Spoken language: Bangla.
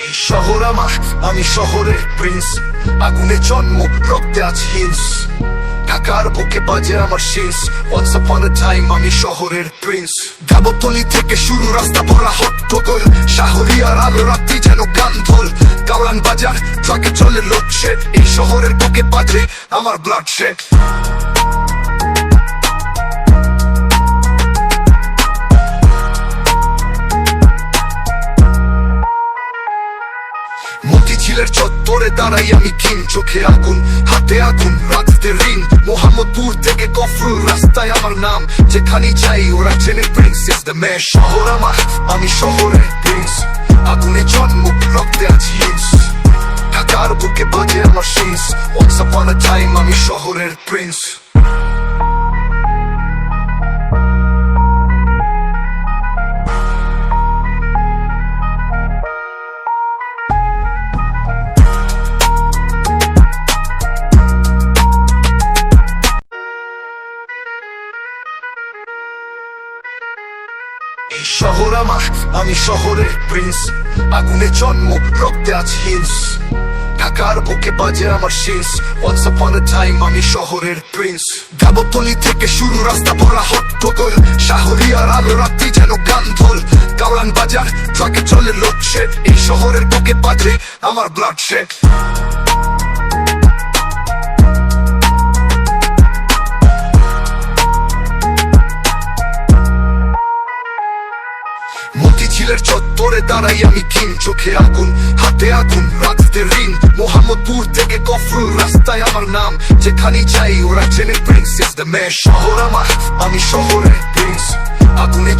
এই শহর আমার, আমি শহরের প্রিন্স। আগুনে জন্ম, রক্তে আছে হিংস। ঢাকার বুকে বাজে আমার শেষ। Once upon a time আমি শহরের প্রিন্স। গাবতলী থেকে শুরু, রাস্তা ভরা হট্টগোল। শাহরিয়ার আলো, রাত্রি যেন গান ঢোল। কাওরান বাজার, ট্রাকে চলে লোডশেড। এই শহরের বুকে বাজে আমার ব্লাড শেড। মতিঝিলের চত্বরে দাঁড়াই আমি কিং। চোখে আগুন, হাতে আগুন, রাখতে ঋণ। মোহাম্মদপুর থেকে গফরুল, রাস্তায় আমার নাম। যেখানে যাই ওরা চেনে প্রিন্স ইজ দ্য ম্যান। শহর আমার, আমি শহরের প্রিন্স। আগুনে জন্ম, রক্তে আছে হিংস। ঢাকার বুকে বাজে আমার শেষ। Once upon a time আমি শহরের প্রিন্স। এই শহর আমার, আমি শহরের প্রিন্স। আগুনে জন্ম, রক্তে আছে হিংস। ঢাকার বুকে বাজে আমার শেষ। Once upon a time আমি শহরের প্রিন্স। গাবতলী থেকে শুরু, রাস্তা ভরা হট্টগোল। শাহরিয়ার আলো, রাত্রি যেন গান ঢোল। কাওরান বাজার, ট্রাকে চলে লোডশেড। এই শহরের বুকে বাজে আমার ব্লাড শেড। মতিঝিলের চত্বরে দাঁড়াই আমি কিং। চোখে আগুন, হাতে আগুন, রাখতে ঋণ। মোহাম্মদপুর থেকে গফরুল, রাস্তায় আমার নাম। যেখানে যাই ওরা চেনে প্রিন্স ইজ দ্য ম্যান। শহর আমার, আমি শহরের প্রিন্স। আগুনে